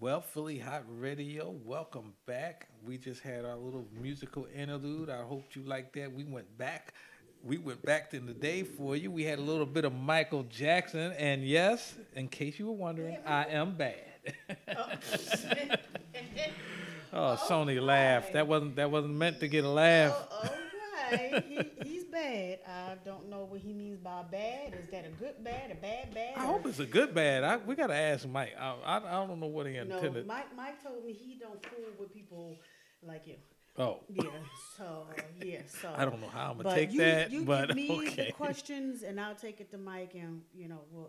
Well, Philly Hot Radio, welcome back. We just had our little musical interlude. I hope you liked that. We went back in the day for you. We had a little bit of Michael Jackson, and yes, in case you were wondering, I am bad. Oh, Oh, Sony laughed. okay. That wasn't meant to get a laugh. Oh, all right. He's bad. I don't know what he means by bad. Is that a good bad, a bad I bad, or hope it's a good bad. We gotta ask Mike. I don't know what he no? intended. Mike told me he don't fool with people like you. Oh, Yeah. So yeah. So. I don't know how I'm gonna But take that, you but give me okay. the questions and I'll take it to Mike and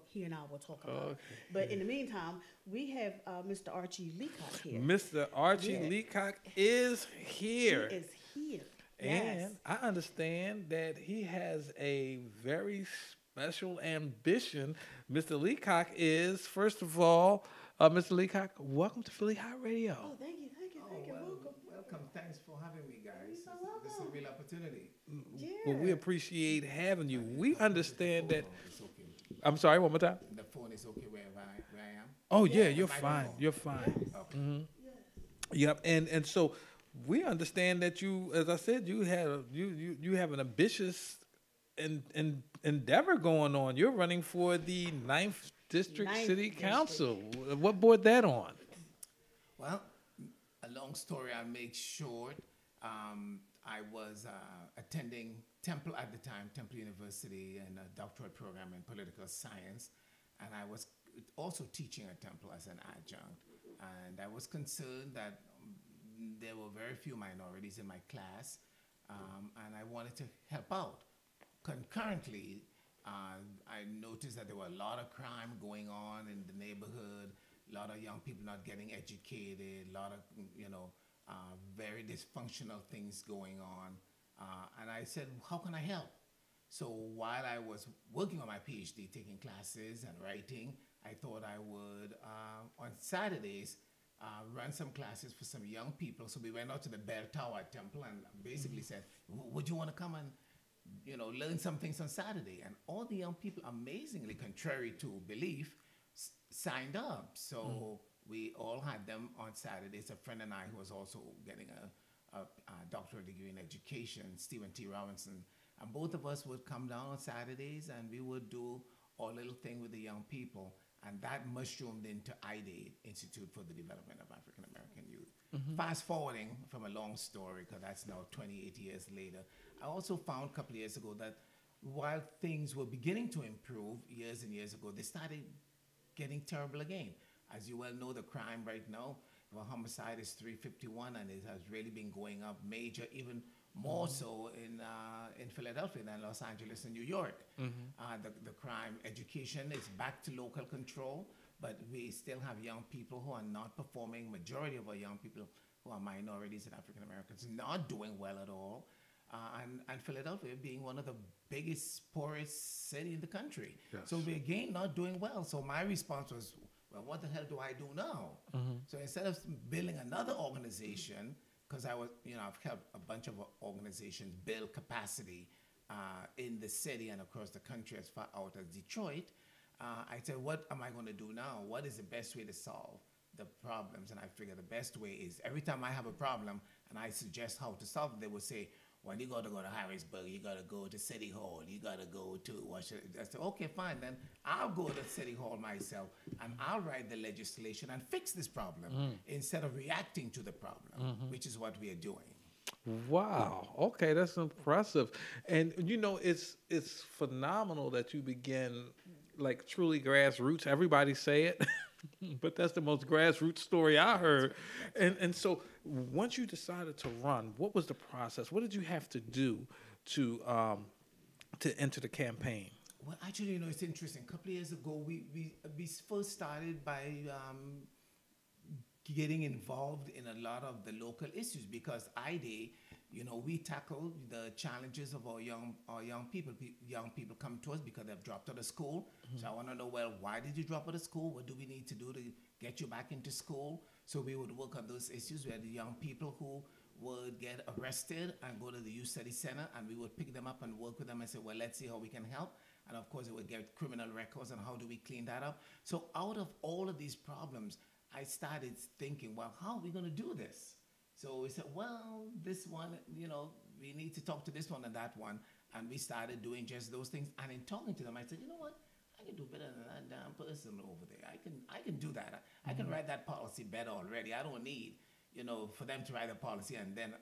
he and I will talk about Okay. it. But in the meantime, we have Mr. Archie Leacock here. Mr. Archie Yeah. Leacock is He here. is here. Yes. And I understand that he has a very special ambition. Mr. Leacock is, first of all, Mr. Leacock, welcome to Philly Hot Radio. Oh, thank you, thank you, Oh, thank you. well, Welcome. welcome. Thanks for having me, guys. You're so This is a welcome. real opportunity. Well, we Yeah. appreciate having you. We understand that. It's okay. I'm sorry, one more time. The phone is okay where I am. Oh, yeah, Yeah. you're The fine. microphone. You're fine. Okay. Yes. Yep. And so we understand that you, as I said, you have an ambitious endeavor going on. You're running for the Ninth District Ninth City District. Council. What brought that on? Well, a long story I'll make short. I was attending Temple at the time, Temple University, and a doctorate program in political science, and I was also teaching at Temple as an adjunct. And I was concerned that there were very few minorities in my class, and I wanted to help out. Concurrently, I noticed that there were a lot of crime going on in the neighborhood, a lot of young people not getting educated, a lot of, very dysfunctional things going on. And I said, how can I help? So while I was working on my PhD, taking classes and writing, I thought I would, on Saturdays, run some classes for some young people. So we went out to the Bell Tower at Temple and basically said, would you want to come and learn some things on Saturday? And all the young people, amazingly, contrary to belief, signed up. So we all had them on Saturdays. A friend and I, who was also getting a doctoral degree in education, Stephen T. Robinson, and both of us would come down on Saturdays and we would do our little thing with the young people. And that mushroomed into IDADE, Institute for the Development of African American Youth. Fast forwarding from a long story, because that's now 28 years later, I also found a couple of years ago that while things were beginning to improve years and years ago, they started getting terrible again. As you well know, the crime right now, well, homicide is 351, and it has really been going up major, even more so in Philadelphia than Los Angeles and New York. The crime education is back to local control, but we still have young people who are not performing. Majority of our young people who are minorities and African Americans not doing well at all. And Philadelphia being one of the biggest, poorest city in the country. Yes. So we're again not doing well. So my response was, well, what the hell do I do now? So instead of building another organization, because I've helped a bunch of organizations build capacity in the city and across the country as far out as Detroit, I said, what am I going to do now? What is the best way to solve the problems? And I figured the best way is every time I have a problem and I suggest how to solve it, they will say, well, you got to go to Harrisburg, you got to go to City Hall, you got to go to Washington. I said, okay, fine, then I'll go to City Hall myself and I'll write the legislation and fix this problem instead of reacting to the problem, which is what we are doing. Wow. Okay, that's impressive. And it's phenomenal that you begin like truly grassroots. Everybody say it, but that's the most grassroots story I heard. And so once you decided to run, what was the process? What did you have to do to enter the campaign? Well, actually, it's interesting. A couple of years ago, we first started by getting involved in a lot of the local issues because IDA, we tackle the challenges of our young people. Young people come to us because they've dropped out of school. So I want to know, well, why did you drop out of school? What do we need to do to get you back into school? So we would work on those issues. We had the young people who would get arrested and go to the Youth Study Center, and we would pick them up and work with them and say, well, let's see how we can help. And of course, it would get criminal records and how do we clean that up. So out of all of these problems, I started thinking, well, how are we going to do this? So we said, well, this one, we need to talk to this one and that one. And we started doing just those things. And in talking to them, I said, you know what? I can do better than that damn person over there. I can do that. I can write that policy better already. I don't need, for them to write a policy and then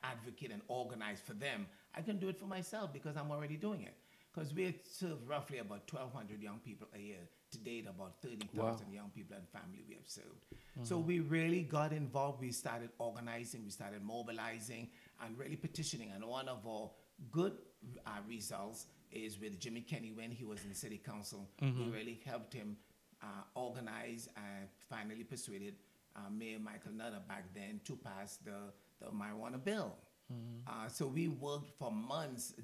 advocate and organize for them. I can do it for myself because I'm already doing it. Because we serve roughly about 1,200 young people a year. To date, about 30,000 young people and family we have served. So we really got involved. We started organizing, we started mobilizing, and really petitioning. And one of our good results is with Jimmy Kenney when he was in the city council. We really helped him organize and finally persuaded Mayor Michael Nutter back then to pass the marijuana bill. So we worked for months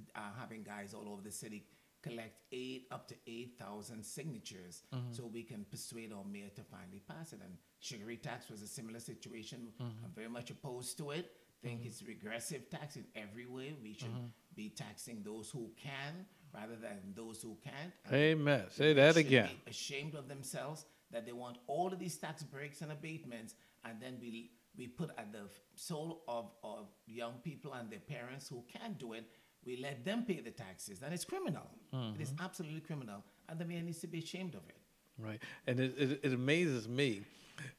having guys all over the city collect up to 8,000 signatures so we can persuade our mayor to finally pass it. And sugary tax was a similar situation. I'm very much opposed to it. Think it's regressive tax in every way. We should be taxing those who can rather than those who can't. And Amen. Say that again. Be ashamed of themselves that they want all of these tax breaks and abatements, and then we put at the soul of young people and their parents who can't do it. We let them pay the taxes, and it's criminal. It is absolutely criminal, and the mayor needs to be ashamed of it. Right. And it amazes me,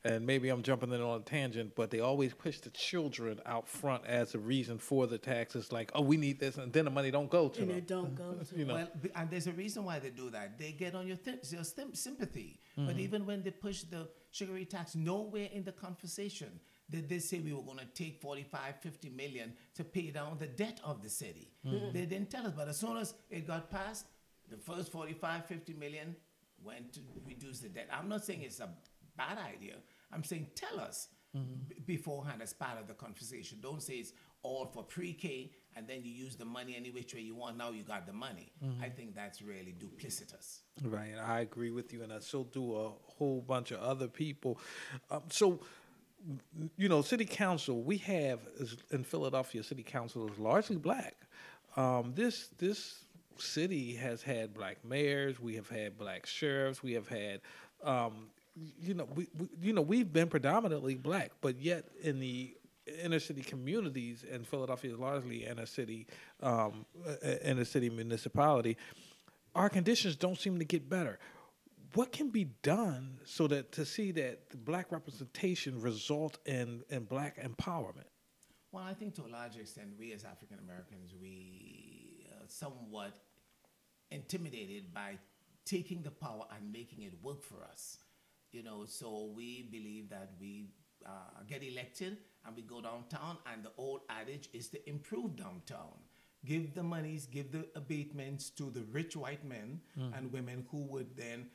and maybe I'm jumping in on a tangent, but they always push the children out front as a reason for the taxes, like, oh, we need this, and then the money don't go to And them. it don't go to Well, and there's a reason why they do that. They get on your sympathy. But even when they push the sugary tax, nowhere in the conversation did they say we were going to take 45, 50 million to pay down the debt of the city. They didn't tell us. But as soon as it got passed, the first 45, 50 million went to reduce the debt. I'm not saying it's a bad idea. I'm saying tell us beforehand as part of the conversation. Don't say it's all for pre-K and then you use the money any which way you want. Now you got the money. I think that's really duplicitous. Right. I agree with you, and I so do a whole bunch of other people. So, city council, we have in Philadelphia, city council is largely black. This city has had black mayors. We have had black sheriffs. We have had, we've been predominantly black, but yet in the inner city communities, and Philadelphia is largely inner city municipality, our conditions don't seem to get better. What can be done so that to see that the black representation result in black empowerment? Well, I think to a large extent, we as African Americans, we are somewhat intimidated by taking the power and making it work for us. So we believe that we get elected and we go downtown, and the old adage is to improve downtown. Give the monies, give the abatements to the rich white men and women who would then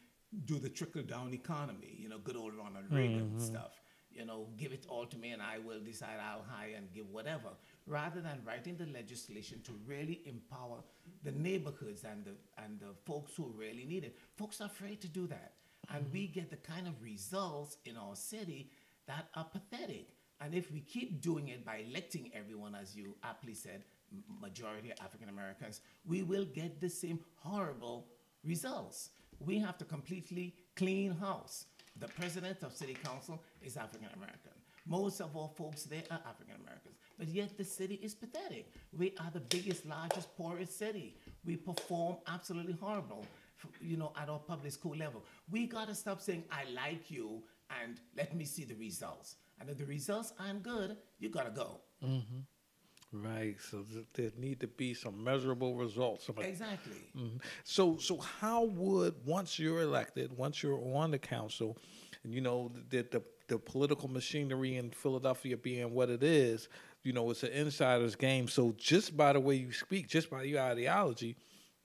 do the trickle-down economy, good old Ronald Reagan stuff. Give it all to me and I will decide I'll hire and give whatever. Rather than writing the legislation to really empower the neighborhoods and the folks who really need it. Folks are afraid to do that. And we get the kind of results in our city that are pathetic. And if we keep doing it by electing everyone, as you aptly said, majority African Americans, we will get the same horrible results. We have to completely clean house. The president of city council is African American. Most of our folks there are African Americans. But yet the city is pathetic. We are the biggest, largest, poorest city. We perform absolutely horrible, at our public school level. We got to stop saying, I like you, and let me see the results. And if the results aren't good, you got to go. Right. So there need to be some measurable results. Exactly. So how would, once you're elected, once you're on the council, and the political machinery in Philadelphia being what it is, it's an insider's game. So just by the way you speak, just by your ideology,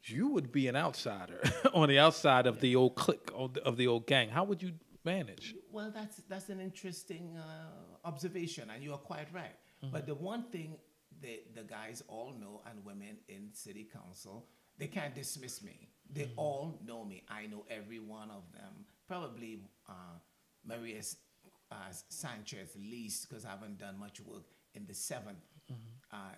you would be an outsider on the outside of the old clique, of the old gang. How would you manage? Well, that's an interesting observation, and you are quite right. But the one thing the guys all know, and women in city council, they can't dismiss me. They all know me. I know every one of them. Probably Maria Sanchez least, because I haven't done much work in the 7th,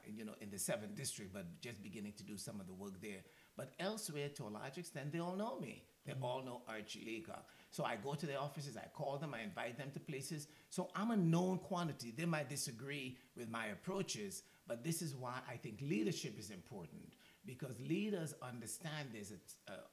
in the 7th district, but just beginning to do some of the work there. But elsewhere, to a large extent, they all know me. They all know Archie Laker. So I go to their offices, I call them, I invite them to places. So I'm a known quantity. They might disagree with my approaches, but this is why I think leadership is important, because leaders understand there's an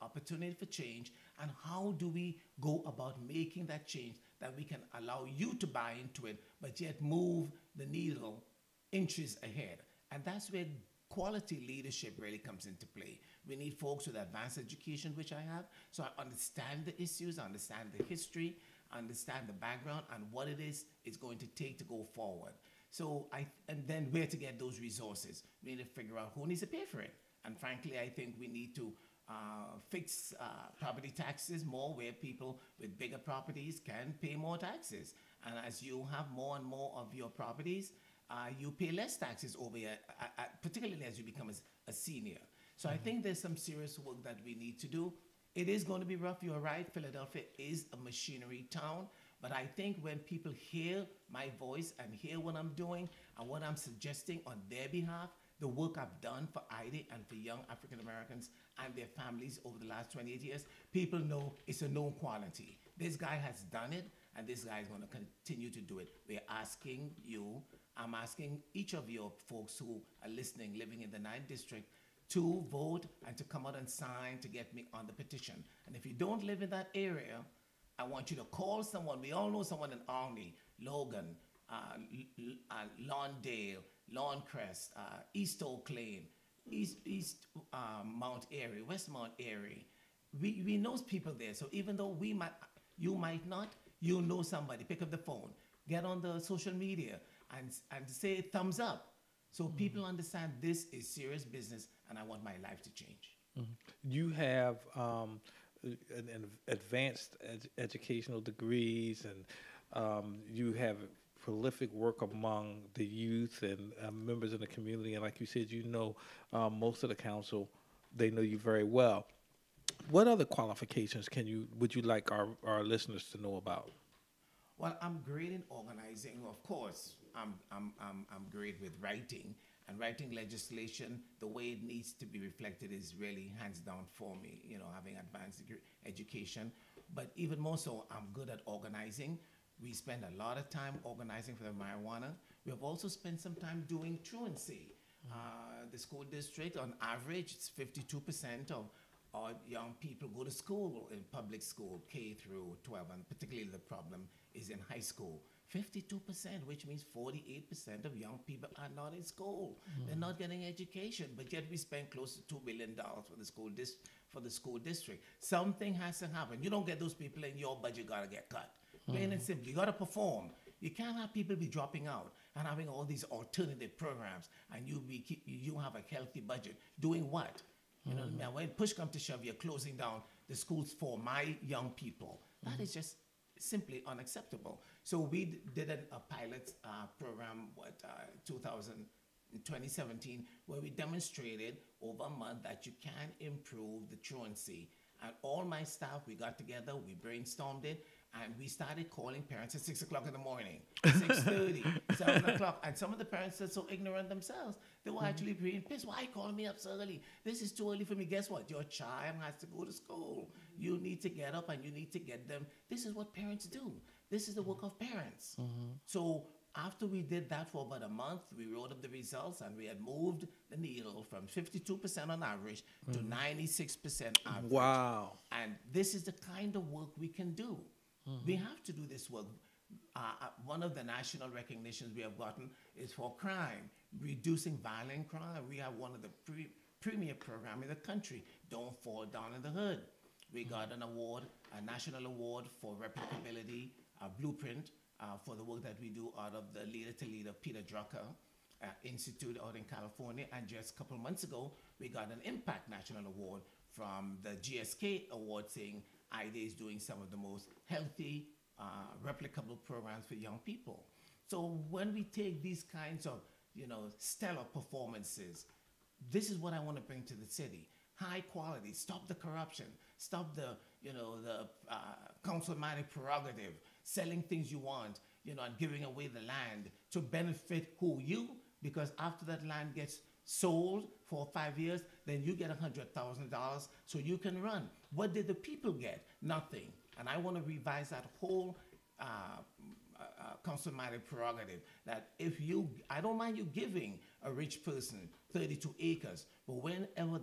opportunity for change, and how do we go about making that change that we can allow you to buy into it, but yet move the needle inches ahead. And that's where quality leadership really comes into play. We need folks with advanced education, which I have, so I understand the issues, I understand the history, I understand the background, and what it is it's going to take to go forward. And then where to get those resources. We need to figure out who needs to pay for it. And frankly, I think we need to fix property taxes more, where people with bigger properties can pay more taxes. And as you have more and more of your properties, you pay less taxes over here, particularly as you become a senior. So I think there's some serious work that we need to do. It is going to be rough. You're right. Philadelphia is a machinery town. But I think when people hear my voice and hear what I'm doing and what I'm suggesting on their behalf, the work I've done for IDE and for young African Americans and their families over the last 28 years, people know it's a known quality. This guy has done it, and this guy is going to continue to do it. I'm asking each of your folks who are listening, living in the 9th District, to vote and to come out and sign to get me on the petition. And if you don't live in that area, I want you to call someone. We all know someone in Army, Logan, Lawndale, Lawncrest, East Oak Lane, East Mount Airy, West Mount Airy. We know people there. So even though you might not, you know somebody. Pick up the phone, get on the social media, and say thumbs up, so people understand this is serious business, and I want my life to change. You have an advanced educational degrees, and you have prolific work among the youth and members in the community. And like you said, you know most of the council, they know you very well. What other qualifications would you like our listeners to know about? Well, I'm great in organizing, of course. I'm great with writing, and writing legislation the way it needs to be reflected is really hands down for me, having advanced education. But even more so, I'm good at organizing. We spend a lot of time organizing for the marijuana. We have also spent some time doing truancy. The school district, on average, it's 52% of our young people go to school in public school, K through 12, and particularly the problem is in high school. 52%, which means 48% of young people are not in school. They're not getting education, but yet we spend close to $2 billion for the school district. Something has to happen. You don't get those people in your budget, got to get cut. Plain and simple. You got to perform. You can't have people be dropping out and having all these alternative programs, and you have a healthy budget. Doing what? You know what I mean? When push comes to shove, you're closing down the schools for my young people. That is just simply unacceptable. So we did a pilot program, 2017, where we demonstrated over a month that you can improve the truancy. And all my staff, we got together, we brainstormed it, and we started calling parents at 6 o'clock in the morning, 6:30, 7 o'clock. And some of the parents are so ignorant themselves. They were actually being pissed. Why call me up so early? This is too early for me. Guess what? Your child has to go to school. You need to get up and you need to get them. This is what parents do. This is the work of parents. So after we did that for about a month, we wrote up the results, and we had moved the needle from 52% on average to 96% average. Wow. And this is the kind of work we can do. We have to do this work. One of the national recognitions we have gotten is for crime, reducing violent crime. We have one of the premier programs in the country, Don't Fall Down in the Hood. We got an award, a national award for replicability, a blueprint for the work that we do out of the Leader to Leader Peter Drucker Institute out in California. And just a couple of months ago, we got an Impact National Award from the GSK Award, saying IDE is doing some of the most healthy, replicable programs for young people. So when we take these kinds of, stellar performances, this is what I want to bring to the city. High quality, stop the corruption, stop the councilmanic prerogative, selling things you want, and giving away the land to benefit who? You, because after that land gets sold for 5 years, then you get $100,000 so you can run. What did the people get? Nothing. And I want to revise that whole council-minded prerogative that if you, I don't mind you giving a rich person 32 acres, but whenever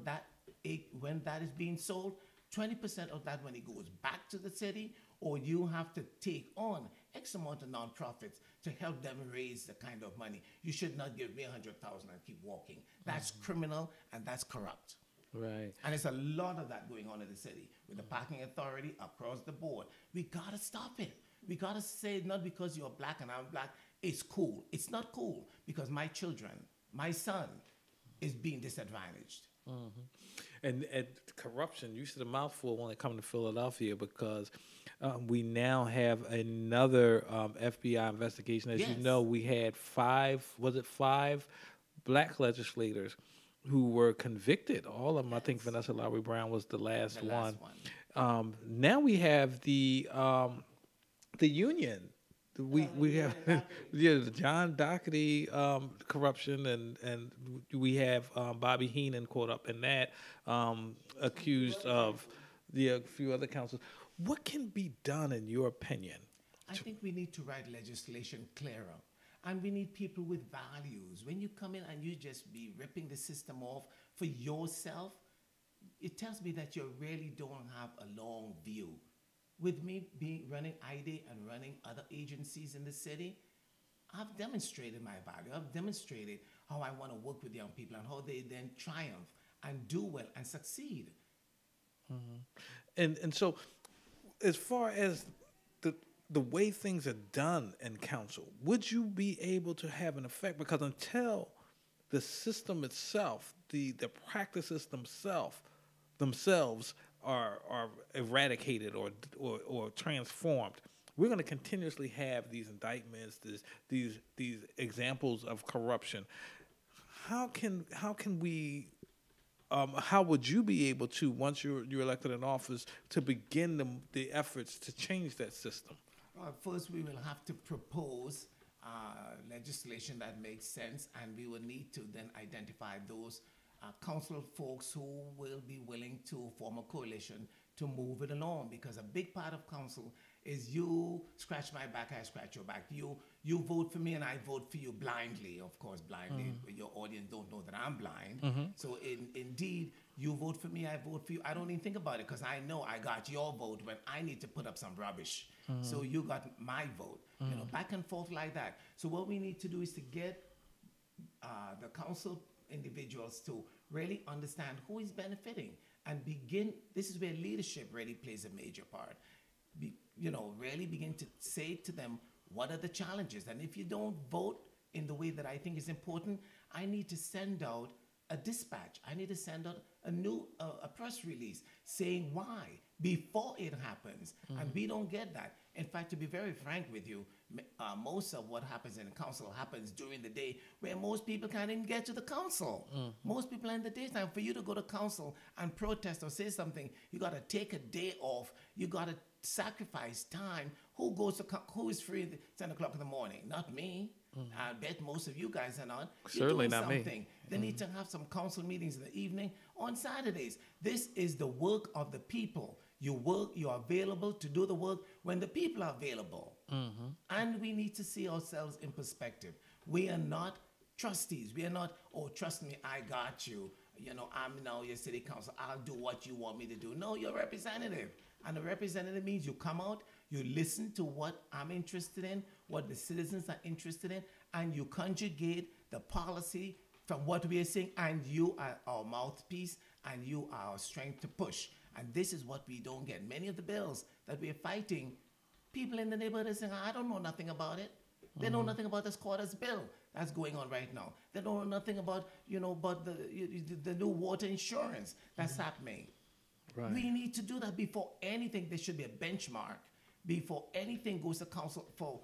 when that is being sold, 20% of that money goes back to the city, or you have to take on X amount of nonprofits to help them raise the kind of money. You should not give me 100,000 and keep walking. That's criminal and that's corrupt. Right. And there's a lot of that going on in the city with the parking authority across the board. We gotta stop it. We gotta say not because you're black and I'm black, it's cool. It's not cool because my children, my son, is being disadvantaged. And corruption, you said a mouthful when it comes to Philadelphia because we now have another FBI investigation. As you Yes. know, we had five black legislators who were convicted. All of them, I think Vanessa Lowry Brown was the last The one. last one. Now we have the union. We have the John Doherty corruption and we have Bobby Heenan caught up in that, accused of a few other councils. What can be done in your opinion? I think we need to write legislation clearer. And we need people with values. When you come in and you just be ripping the system off for yourself, it tells me that you really don't have a long view. With me running IDA and running other agencies in the city, I've demonstrated my value. I've demonstrated how I want to work with young people and how they then triumph and do well and succeed. And so, as far as the way things are done in council, would you be able to have an effect? Because until the system itself, the practices themselves are eradicated or transformed, we're going to continuously have these indictments, these examples of corruption. How can we? How would you be able to, once you're elected in office, to begin the efforts to change that system? First, we will have to propose legislation that makes sense, and we will need to then identify those council folks who will be willing to form a coalition to move it along, because a big part of council is you scratch my back, I scratch your back. You vote for me and I vote for you blindly. Of course, blindly. Your audience don't know that I'm blind. So indeed, you vote for me, I vote for you. I don't even think about it because I know I got your vote when I need to put up some rubbish. So you got my vote. You know, back and forth like that. So what we need to do is to get the council individuals to really understand who is benefiting and begin. This is where leadership really plays a major part. Really begin to say to them, what are the challenges? And if you don't vote in the way that I think is important, I need to send out a dispatch. I need to send out a press release saying why before it happens. And we don't get that. In fact, to be very frank with you, most of what happens in the council happens during the day where most people can't even get to the council. Most people are in the daytime. For you to go to council and protest or say something, you got to take a day off. You got to sacrifice time. Who is free at 10 o'clock in the morning? Not me. I bet most of you guys are not. Certainly not me. They need to have some council meetings in the evening on Saturdays. This is the work of the people. You work, you're available to do the work when the people are available. And we need to see ourselves in perspective. We are not trustees. We are not, oh, trust me, I got you. I'm now your city council. I'll do what you want me to do. No, you're a representative. And a representative means you come out, you listen to what I'm interested in, what the citizens are interested in, and you conjugate the policy from what we are saying, and you are our mouthpiece, and you are our strength to push. And this is what we don't get. Many of the bills that we're fighting, people in the neighborhood are saying, I don't know nothing about it. They know nothing about this quarter's bill that's going on right now. They don't know nothing about, about the new water insurance that's happening. Right. We need to do that before anything. There should be a benchmark before anything goes to council for,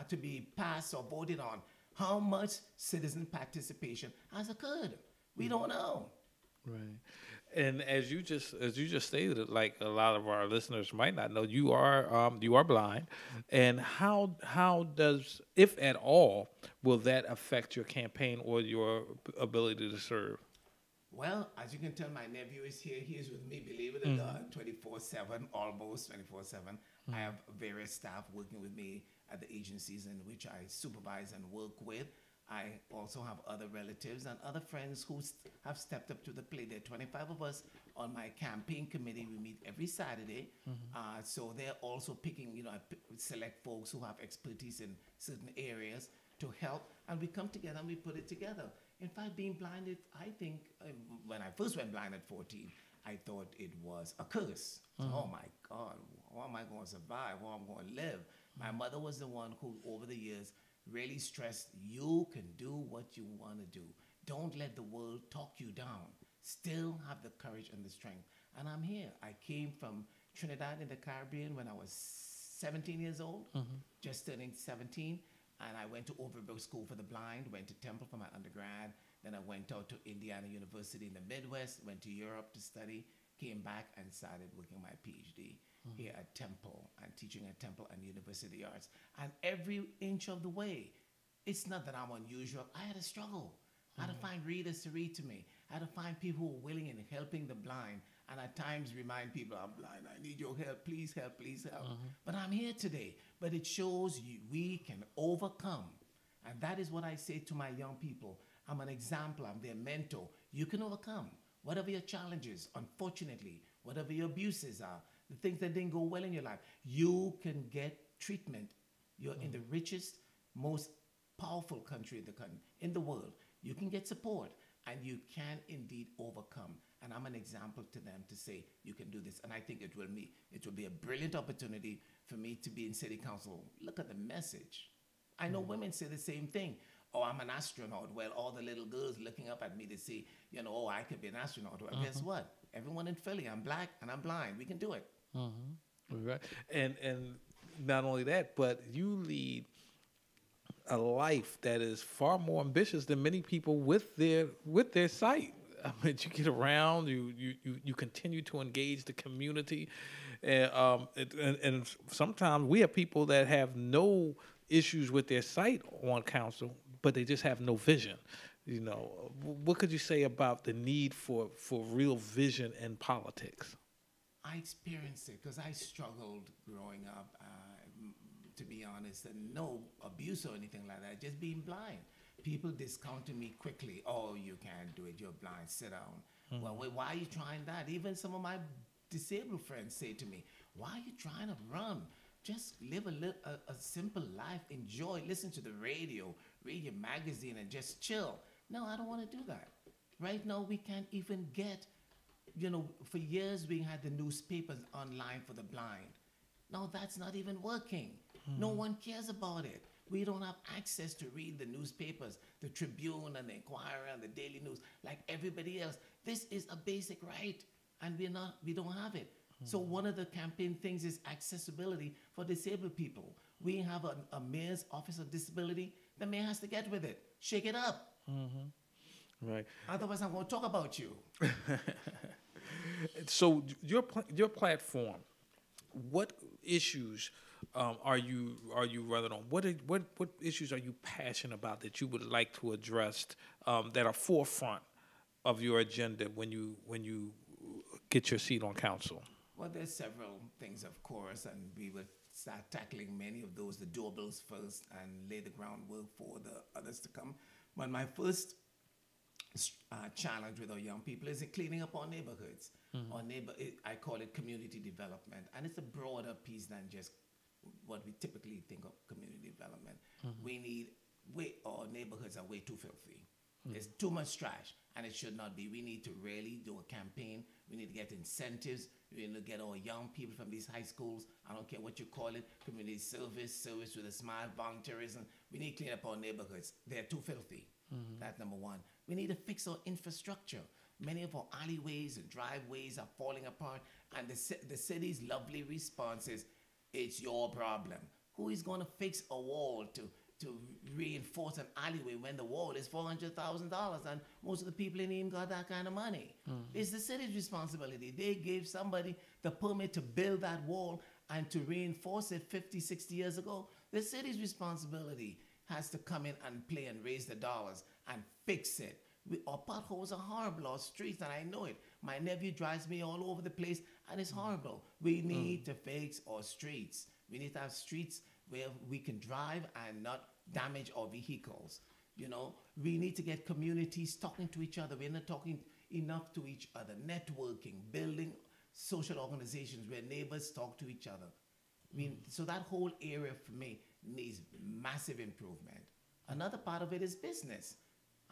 to be passed or voted on. How much citizen participation has occurred? We don't know. Right. And as you just stated, like a lot of our listeners might not know, you are blind, and how does, if at all, will that affect your campaign or your ability to serve? Well, as you can tell, my nephew is here. He is with me, believe it or Mm-hmm. not, 24/7, almost 24/7. I have various staff working with me at the agencies in which I supervise and work with. I also have other relatives and other friends who have stepped up to the plate. There are 25 of us on my campaign committee. We meet every Saturday. So they're also picking, I select folks who have expertise in certain areas to help. And we come together and we put it together. In fact, being blinded, I think, when I first went blind at 14, I thought it was a curse. So, oh my God, how am I going to survive? How am I going to live? My mother was the one who, over the years, really stressed you can do what you want to do. Don't let the world talk you down. Still have the courage and the strength. And I'm here. I came from Trinidad in the Caribbean when I was 17 years old, just turning 17. And I went to Overbrook School for the Blind, went to Temple for my undergrad. Then I went out to Indiana University in the Midwest, went to Europe to study, came back and started working my PhD here at Temple and teaching at Temple and University Arts. And every inch of the way, it's not that I'm unusual. I had a struggle. I had to find readers to read to me. I had to find people who were willing and helping the blind. And at times remind people, I'm blind, I need your help, please help, please help. But I'm here today. But it shows you we can overcome. And that is what I say to my young people. I'm an example, I'm their mentor. You can overcome whatever your challenges, unfortunately, whatever your abuses are, the things that didn't go well in your life. You can get treatment. You're in the richest, most powerful country in the world. You can get support and you can indeed overcome. And I'm an example to them to say you can do this. And I think it will be a brilliant opportunity for me to be in city council. Look at the message. I know women say the same thing. Oh, I'm an astronaut. Well, all the little girls looking up at me to say, oh, I could be an astronaut. Well, guess what? Everyone in Philly, I'm black and I'm blind. We can do it. Right. And not only that, but you lead a life that is far more ambitious than many people with their sight. I mean, you get around, you continue to engage the community, and sometimes we have people that have no issues with their sight on council, but they just have no vision. What could you say about the need for real vision in politics? I experienced it because I struggled growing up, to be honest, and no abuse or anything like that, just being blind. People discounted me quickly. Oh, you can't do it. You're blind. Sit down. Well, wait, why are you trying that? Even some of my disabled friends say to me, why are you trying to run? Just live a simple life. Enjoy. Listen to the radio. Read your magazine and just chill. No, I don't want to do that. Right now, we can't even get, for years we had the newspapers online for the blind. No, that's not even working. No one cares about it. We don't have access to read the newspapers, the Tribune and the Inquirer and the Daily News like everybody else. This is a basic right, and we don't have it. So one of the campaign things is accessibility for disabled people. We have a mayor's office of disability. The mayor has to get with it. Shake it up. Right. Otherwise, I'm going to talk about you. So your platform, what issues are you running on? What issues are you passionate about that you would like to address that are forefront of your agenda when you get your seat on council? Well, there's several things, of course, and we will start tackling many of those, the doorbills first, and lay the groundwork for the others to come. But my first challenge with our young people is cleaning up our neighborhoods. I call it community development, and it's a broader piece than just what we typically think of community development. Our neighborhoods are way too filthy. There's too much trash, and it should not be. We need to really do a campaign. We need to get incentives. We need to get our young people from these high schools, I don't care what you call it, community service with a smile, volunteerism. We need to clean up our neighborhoods. They're too filthy. That's number one. We need to fix our infrastructure. Many of our alleyways and driveways are falling apart, and the city's lovely response is, it's your problem. Who is going to fix a wall to to reinforce an alleyway when the wall is $400,000 and most of the people ain't even got that kind of money. It's the city's responsibility. They gave somebody the permit to build that wall and to reinforce it 50, 60 years ago. The city's responsibility has to come in and play and raise the dollars and fix it. Our potholes are horrible, our streets, and I know it. My nephew drives me all over the place, and it's horrible. We need to fix our streets. We need to have streets where we can drive and not damage our vehicles. You know, we need to get communities talking to each other. We're not talking enough to each other. Networking, building social organizations where neighbors talk to each other. I mean, so that whole area for me needs massive improvement. Another part of it is business.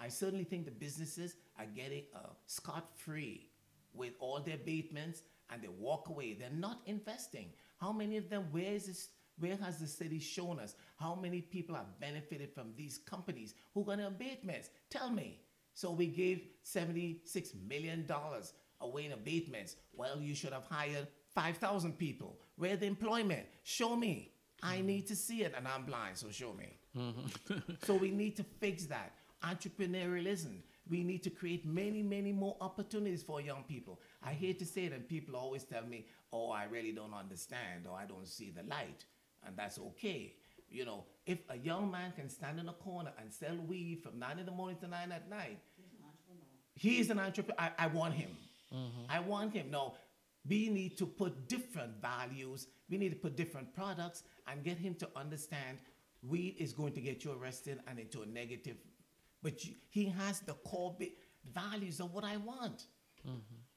I certainly think the businesses are getting scot-free with all their abatements, and they walk away. They're not investing. How many of them, where has the city shown us how many people have benefited from these companies who got abatements? Tell me. So we gave $76 million away in abatements. Well, you should have hired 5,000 people. Where the employment? Show me. I need to see it, and I'm blind, so show me. So we need to fix that. Entrepreneurialism. We need to create many, many more opportunities for young people. I hate to say it, and people always tell me, oh, I really don't understand, or I don't see the light. And that's okay. You know, if a young man can stand in a corner and sell weed from 9 in the morning to 9 at night, he is an entrepreneur. I want him. I want him. No, we need to put different values. We need to put different products and get him to understand weed is going to get you arrested and into a negative. But he has the core values of what I want.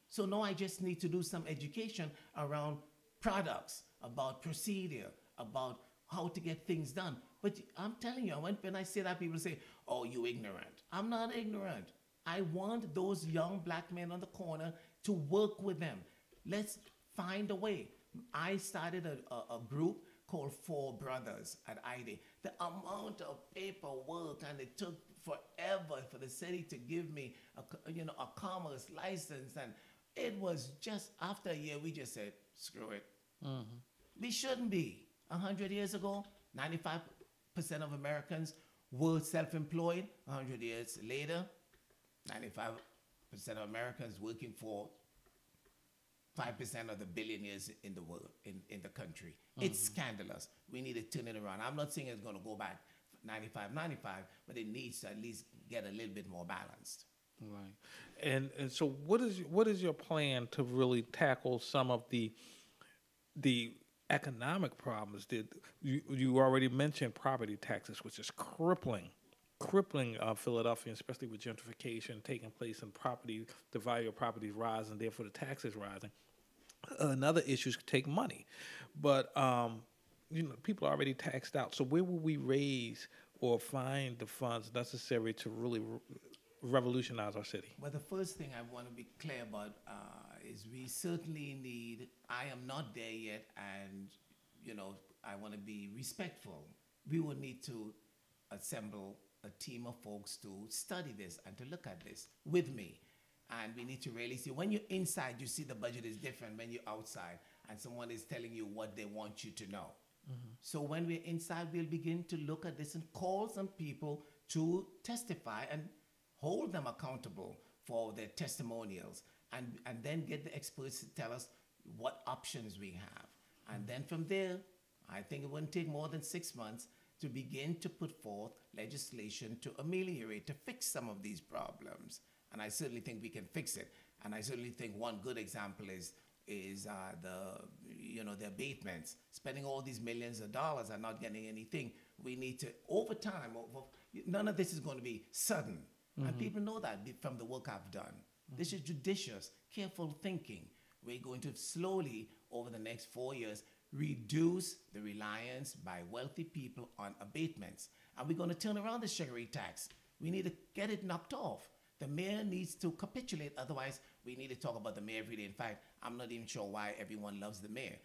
So now I just need to do some education around products, about procedure, about how to get things done. But I'm telling you, when I say that, people say, oh, you ignorant. I'm not ignorant. I want those young black men on the corner to work with them. Let's find a way. I started a group called Four Brothers at ID. The amount of paperwork, and it took forever for the city to give me a commerce license, and it was just after a year we just said, screw it. We shouldn't be. 100 years ago, 95% of Americans were self-employed. 100 years later, 95% of Americans working for 5% of the billionaires in the world, in the country. It's scandalous. We need to turn it around. I'm not saying it's going to go back 95, but it needs to at least get a little bit more balanced. Right. And so what is your plan to really tackle some of the economic problems? You already mentioned property taxes, which is crippling Philadelphia, especially with gentrification taking place and the value of properties rising, therefore the taxes rising. Another issue is to take money, but people are already taxed out. So where will we raise or find the funds necessary to really revolutionize our city? Well, the first thing I want to be clear about is we certainly need. I am not there yet, and I want to be respectful. We will need to assemble a team of folks to study this and to look at this with me. And we need to really see, when you're inside, you see the budget is different when you're outside and someone is telling you what they want you to know. So when we're inside, we'll begin to look at this and call some people to testify and hold them accountable for their testimonials, and then get the experts to tell us what options we have. And then from there, I think it wouldn't take more than 6 months to begin to put forth legislation to ameliorate, to fix some of these problems. And I certainly think we can fix it. And I certainly think one good example is the abatements. Spending all these millions of dollars and not getting anything. We need to, over time, none of this is going to be sudden. And people know that from the work I've done. This is judicious, careful thinking. We're going to slowly, over the next 4 years, reduce the reliance by wealthy people on abatements. And we're going to turn around the sugary tax. We need to get it knocked off. The mayor needs to capitulate. Otherwise, we need to talk about the mayor every day. In fact, I'm not even sure why everyone loves the mayor.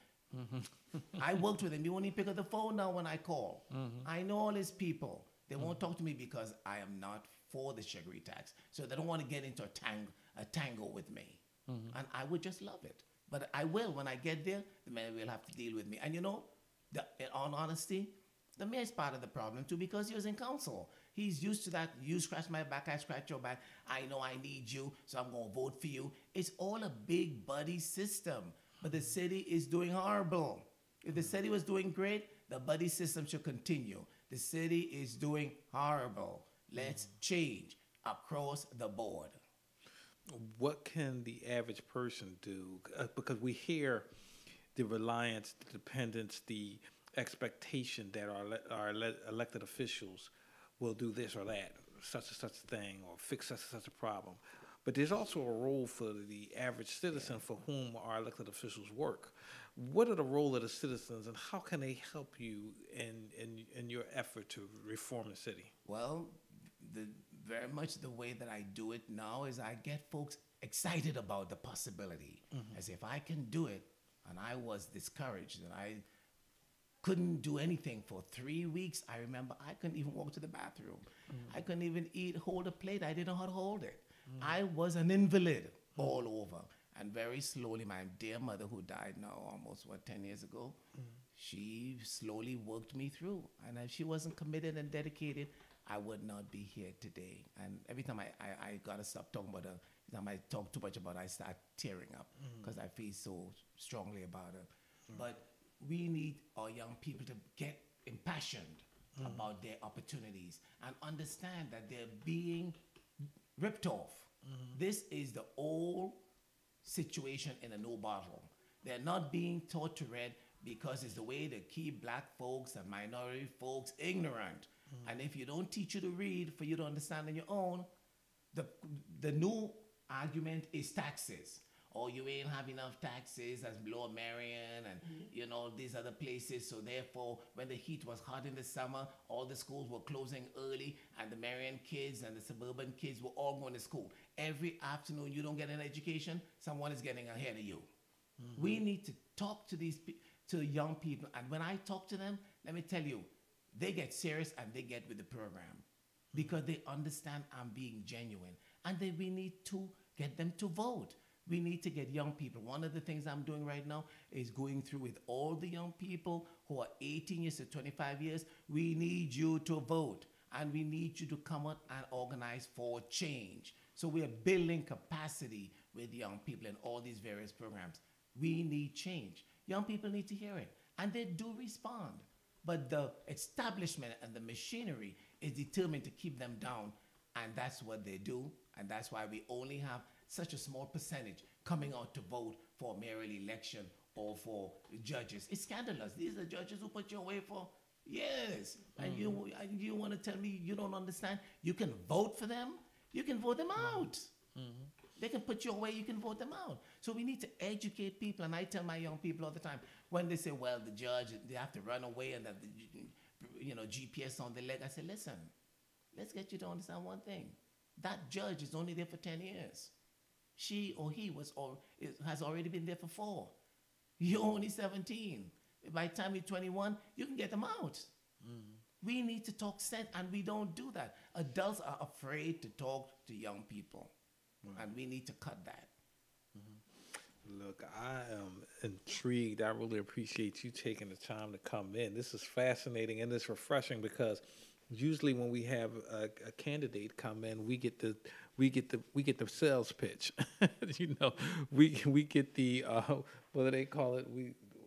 I worked with him. He won't even pick up the phone now when I call. I know all his people. They won't talk to me because I am not for the sugary tax. So they don't want to get into a tangle with me. And I would just love it. But I will. When I get there, the mayor will have to deal with me. And in all honesty, The mayor's part of the problem too because he was in council. He's used to that. You scratch my back, I scratch your back. I know I need you, so I'm going to vote for you. It's all a big buddy system. But the city is doing horrible. If the city was doing great, the buddy system should continue. The city is doing horrible. Let's change across the board. What can the average person do? Because we hear the reliance, the dependence, the expectation that elected officials will do this or that, such and such thing, or fix such and such a problem. But there's also a role for the average citizen for whom our elected officials work. What are the role of the citizens, and how can they help you in your effort to reform the city? Well, the very much the way that I do it now is I get folks excited about the possibility. As if I can do it, and I was discouraged, and I couldn't do anything for 3 weeks. I remember I couldn't even walk to the bathroom. I couldn't even hold a plate. I didn't know how to hold it. I was an invalid all over. And very slowly, my dear mother, who died now almost, 10 years ago, she slowly worked me through. And if she wasn't committed and dedicated, I would not be here today. And every time I got to stop talking about her, every time I talk too much about her, I start tearing up because I feel so strongly about her. But we need our young people to get impassioned about their opportunities and understand that they're being ripped off. This is the old situation in a new bottle. They're not being taught to read because it's the way to keep black folks and minority folks ignorant. And if you don't teach you to read for you to understand on your own, the new argument is taxes. Oh, you ain't have enough taxes as Lower Marion and these other places. So therefore, when the heat was hot in the summer, all the schools were closing early, and the Marion kids and the suburban kids were all going to school. Every afternoon, you don't get an education, someone is getting ahead of you. We need to talk to to young people, and when I talk to them, let me tell you, they get serious and they get with the program because they understand I'm being genuine, and then we need to get them to vote. We need to get young people. One of the things I'm doing right now is going through with all the young people who are 18 years to 25 years. We need you to vote, and we need you to come out and organize for change. So we are building capacity with young people in all these various programs. We need change. Young people need to hear it, and they do respond. But the establishment and the machinery is determined to keep them down, and that's what they do, and that's why we only have such a small percentage coming out to vote for a mayoral election or for judges. It's scandalous. These are judges who put you away for years. And you want to tell me you don't understand? You can vote for them. You can vote them out. They can put you away. You can vote them out. So we need to educate people. And I tell my young people all the time, when they say, well, the judge, they have to run away and have the GPS on the leg. I say, listen, let's get you to understand one thing. That judge is only there for 10 years. She or he has already been there for 4. You're only 17. By the time you're 21, you can get them out. We need to talk sense, and we don't do that. Adults are afraid to talk to young people, and we need to cut that. Look, I am intrigued. I really appreciate you taking the time to come in. This is fascinating and it's refreshing because usually when we have a candidate come in, we get the sales pitch. We get the what do they call it?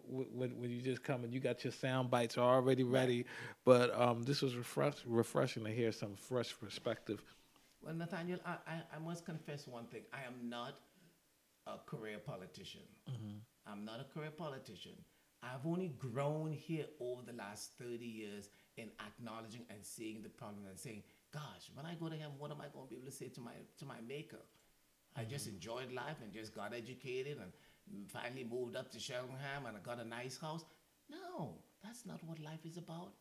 When you just come and you got your sound bites already ready. But this was refreshing to hear some fresh perspective. Well, Nathaniel, I must confess one thing. I am not a career politician. I'm not a career politician. I've only grown here over the last 30 years in acknowledging and seeing the problem and saying, gosh, when I go to heaven, what am I going to be able to say to my maker? I just enjoyed life and just got educated and finally moved up to Cheltenham and I got a nice house. No, that's not what life is about.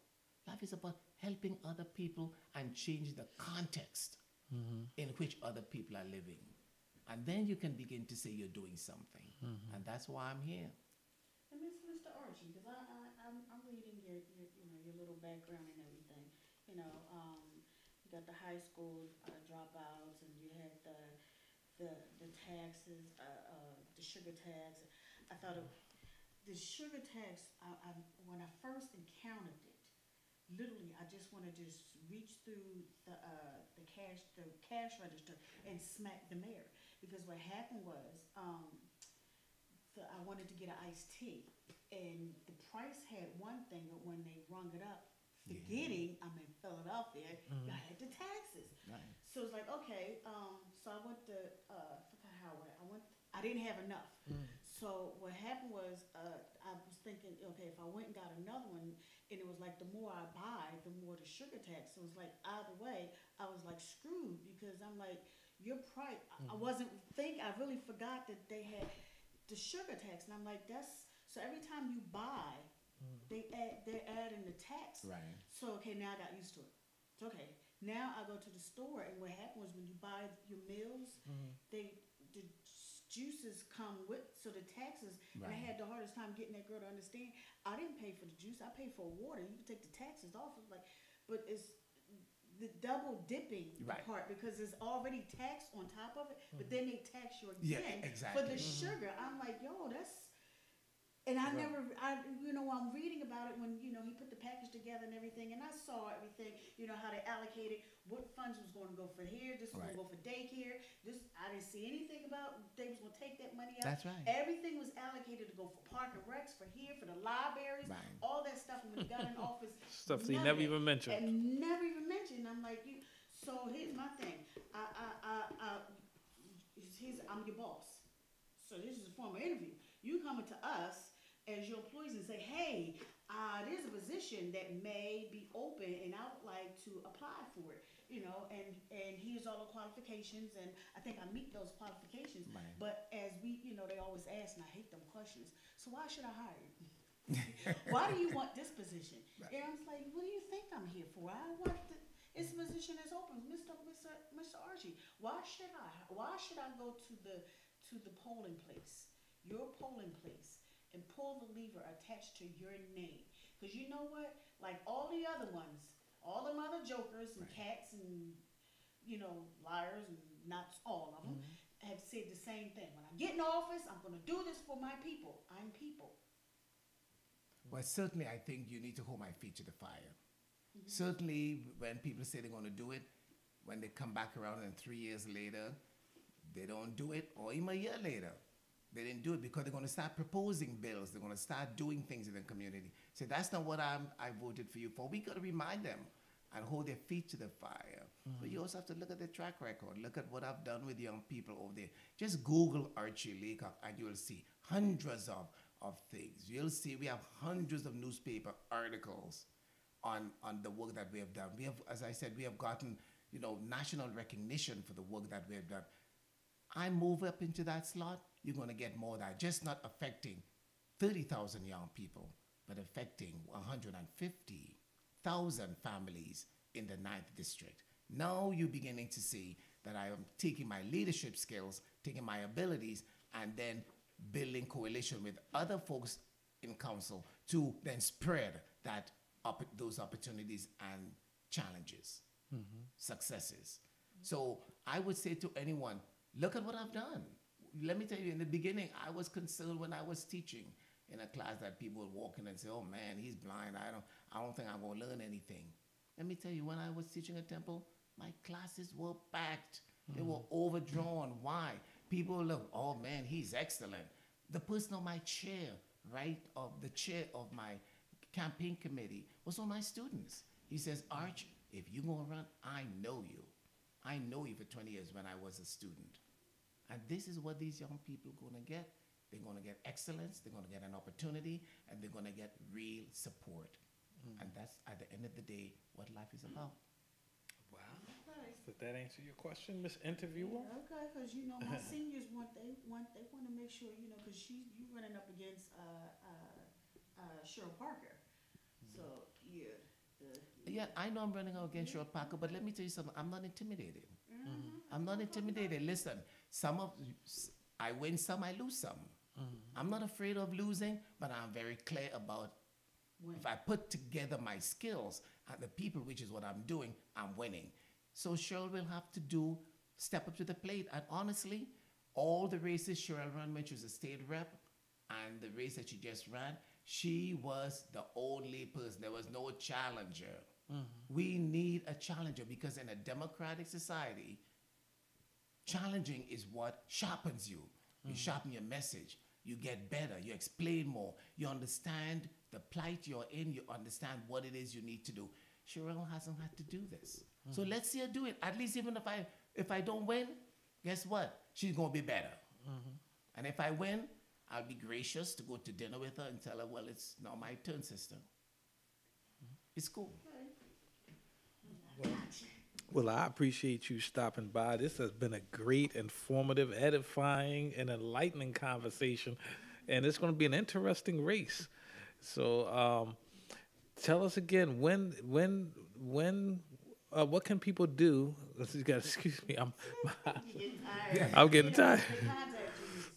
Life is about helping other people and changing the context in which other people are living. And then you can begin to say you're doing something. And that's why I'm here. And Mr. Archie, because I'm reading your little background and everything. You got the high school dropouts, and you had the taxes, the sugar tax. I thought the sugar tax. When I first encountered it, literally, I just want to just reach through the cash register and smack the mayor. Because what happened was, I wanted to get an iced tea, and the price had one thing, but when they rung it up, Yeah. forgetting I'm in Philadelphia, Mhm. I had the taxes. Right. So it's like, okay, so I went to, I forgot how I went. I didn't have enough. Mm. So what happened was, I was thinking, okay, if I went and got another one, and it was like the more I buy, the more the sugar tax. So it was like either way, I was like screwed because I'm like, your price. I Mhm. wasn't think. I really forgot that they had the sugar tax, and I'm like, that's so every time you buy, Mhm. they're adding the tax. Right. So okay, now I got used to it. So, okay, now I go to the store, and what happened was when you buy your meals, Mhm. the juices come with so the taxes. And I Right. had the hardest time getting that girl to understand. I didn't pay for the juice. I paid for water. You can take the taxes off. It's like, but it's the double dipping Right. part because it's already taxed on top of it, but Mhm. then they tax you Yeah, again for exactly. the Mhm. sugar. I'm like, yo, that's and I Well, never, I'm reading about it when, he put the package together and everything, and I saw everything, how they allocated what funds was going to go for here, this was Right. going to go for daycare. I didn't see anything about they was going to take that money out. That's right. Everything was allocated to go for park and recs, for here, for the libraries, Right. all that stuff. And when he got in office, Stuff that you none never of it. even mentioned. And never even mentioned. I'm like, so here's my thing. I'm your boss. So this is a formal interview. You coming to us as your employees and say, hey, there's a position that may be open and I would like to apply for it, and here's all the qualifications and I think I meet those qualifications. Right. But as they always ask, and I hate them questions, so why should I hire you? Why do you want this position? Right. And I was like, what do you think I'm here for? I want this position is open, Mr. Archie. Why should I go to the polling place, your polling place, and pull the lever attached to your name? Because you know what? Like all the other ones, all them other jokers and Right. cats and liars and not all of them have said the same thing. When I get in office, I'm going to do this for my people. I'm people. Well, certainly, I think you need to hold my feet to the fire. Certainly, when people say they're going to do it, when they come back around and 3 years later, they don't do it, or even a year later, they didn't do it because they're going to start proposing bills. They're going to start doing things in the community. So that's not what I voted for you for. We got to remind them and hold their feet to the fire. But you also have to look at the track record. Look at what I've done with young people over there. Just Google Archie Leacock and you'll see hundreds of things. You'll see we have hundreds of newspaper articles on the work that we have done. We have, as I said, we have gotten, national recognition for the work that we have done. I move up into that slot, you're going to get more of that. Just not affecting 30,000 young people, but affecting 150,000 families in the 9th district. Now you're beginning to see that I am taking my leadership skills, taking my abilities, and then building coalition with other folks in council to then spread those opportunities and challenges, successes. So I would say to anyone, look at what I've done. Let me tell you, in the beginning, I was concerned when I was teaching in a class that people would walk in and say, oh man, he's blind. I don't think I'm going to learn anything. Let me tell you, when I was teaching at Temple, my classes were packed. They were overdrawn. Why? People look, oh man, he's excellent. The person on my chair, right, of the chair of my campaign committee was one of my students. He says, Arch, if you're going to run, I know you. I know you for 20 years when I was a student. And this is what these young people are going to get. They're going to get excellence, they're going to get an opportunity, and they're going to get real support. And that's, at the end of the day, what life is about. Wow. Okay. Did that answer your question, Miss Interviewer? Okay, because my seniors want to make sure because you running up against Cheryl Parker, so yeah. Yeah, I know I'm running out against Short Parker, but let me tell you something. I'm not intimidated. I'm not intimidated. Listen, I win some, I lose some. I'm not afraid of losing, but I'm very clear about if I put together my skills and the people, which is what I'm doing, I'm winning. So Cheryl will have to step up to the plate. And honestly, all the races Cheryl ran when she was a state rep and the race that she just ran, She was the only person. There was no challenger. We need a challenger because in a democratic society, challenging is what sharpens you. You sharpen your message. You get better. You explain more. You understand the plight you're in. You understand what it is you need to do. Sherelle hasn't had to do this. So let's see her do it. At least even if I don't win, guess what? She's going to be better. And if I win, I'll be gracious to go to dinner with her and tell her, well, it's now my turn, sister. It's cool. Well, I appreciate you stopping by. This has been a great, informative, edifying, and enlightening conversation, and it's going to be an interesting race. So, tell us again what can people do? Excuse me, I'm getting tired.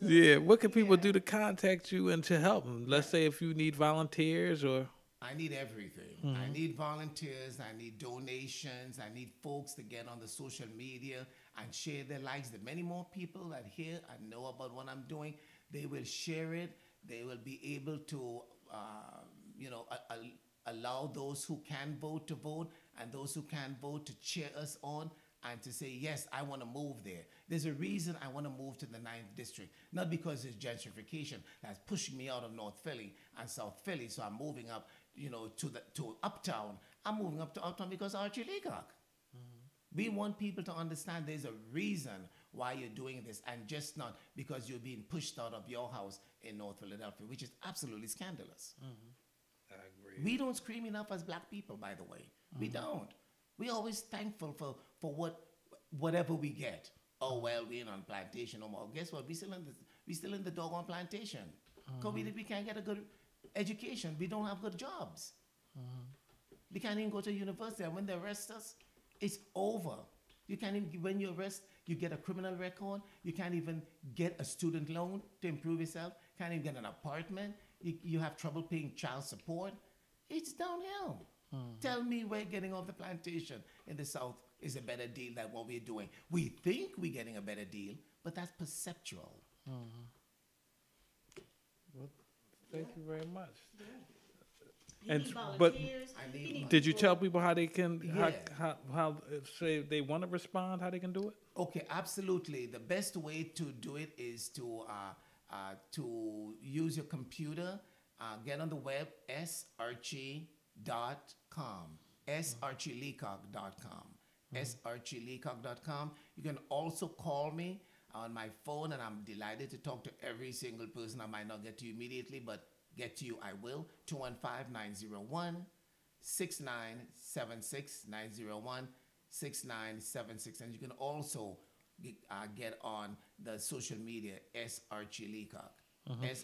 Yeah, what can people do to contact you and to help them? Let's say if you need volunteers or. I need everything. I need volunteers. I need donations. I need folks to get on the social media and share their lives. The many more people that hear and know about what I'm doing, they will share it. They will be able to, allow those who can vote to vote and those who can't vote to cheer us on and to say, yes, I want to move there. There's a reason I want to move to the 9th district, not because it's gentrification that's pushing me out of North Philly and South Philly, so I'm moving up, to Uptown. I'm moving up to Uptown because of Archie Leacock. We want people to understand there's a reason why you're doing this and just not because you're being pushed out of your house in North Philadelphia, which is absolutely scandalous. I agree. We don't scream enough as black people, by the way. We don't. We're always thankful for whatever we get. Oh, well, we ain't on plantation no more. Guess what? We still in the doggone plantation. Because we can't get a good education. We don't have good jobs. We can't even go to university. And when they arrest us, it's over. You can't even, when you arrest, you get a criminal record. You can't even get a student loan to improve yourself. Can't even get an apartment. You have trouble paying child support. It's downhill. Tell me where getting off the plantation in the South is a better deal than what we're doing. We think we're getting a better deal, but that's perceptual. Well, thank you very much. He And need but volunteers. I He need need did you people- tell people how they can Yeah. how if say they want to respond, how they can do it? Okay, absolutely. The best way to do it is to use your computer, get on the web, sarchie.com, sarchieleacock.com, sarchieleacock.com. You can also call me on my phone, and I'm delighted to talk to every single person. I might not get to you immediately, but get to you I will. 215-901-6976, 901-6976. And you can also get on the social media, Archie Leacock.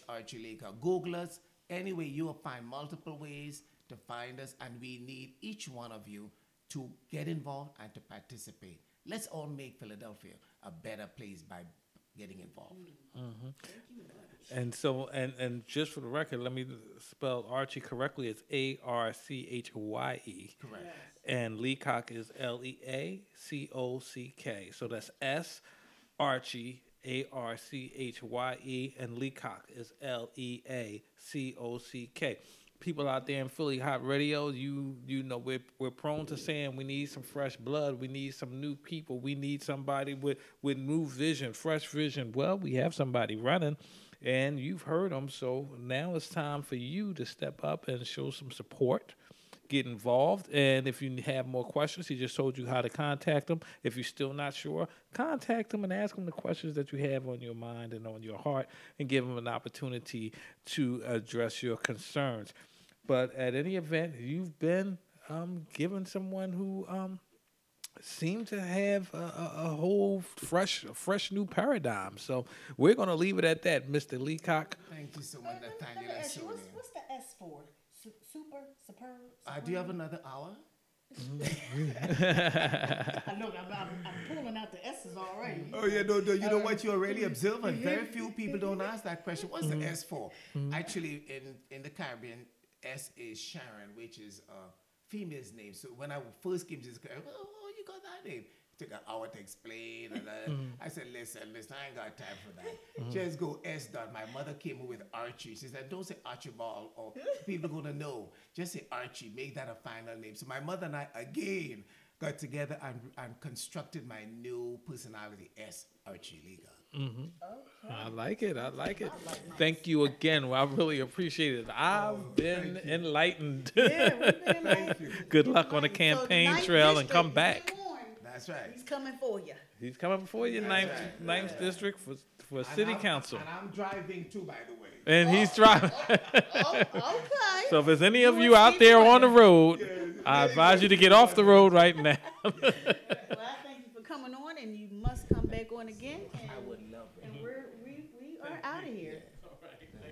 Archie Leacock. Google us. Anyway, you will find multiple ways to find us, and we need each one of you to get involved and to participate. Let's all make Philadelphia a better place by getting involved. And so and just for the record, let me spell Archie correctly. It's ARCHYE. Correct. And Leacock is LEACOCK. So that's S Archie ARCHYE, and Leacock is LEACOCK. People out there in Philly Hot Radio, you know we're prone to saying we need some fresh blood, we need some new people, we need somebody with new vision, fresh vision. Well, we have somebody running, and you've heard them. So now it's time for you to step up and show some support. Get involved, and if you have more questions, he just told you how to contact them. If you're still not sure, contact them and ask them the questions that you have on your mind and on your heart, and give them an opportunity to address your concerns. But at any event, you've been given someone who seemed to have a whole fresh new paradigm. So we're going to leave it at that, Mr. Leacock. Thank you so much, Let me Nathaniel and ask you, Sonia. what's the S for? Super, superb? Do you have another hour? Look, I'm pulling out the S's already. Oh yeah, no, you know what? You're already observant. Very few people don't ask that question. What's the S for? Actually, in the Caribbean, S is Sharon, which is a female's name. So when I first came to this Caribbean, oh, you got that name. took an hour to explain. And I said, listen, I ain't got time for that. Just go S. Dot. My mother came with Archie. She said, don't say Archibald or people going to know. Just say Archie. Make that a final name. So my mother and I, again, got together and constructed my new personality, S. Archie Legal. Okay. I like it. I like it. I like mine. Thank you again. Well, I really appreciate it. I've been enlightened. Yeah, we've been enlightened. Good luck on the So campaign ninth trail and district, come you back. been warned. That's right. He's coming for you. He's coming before you, ninth, right. ninth district for And city I'm- council. And I'm driving too, by the way. And he's driving. Oh, okay. So if there's any of You you and out Stevie there on Wonder. the road, I advise you to get off the road right now. Well, I thank you for coming on, and you must come back on again. And, I would love it. and we are out of here. Yeah.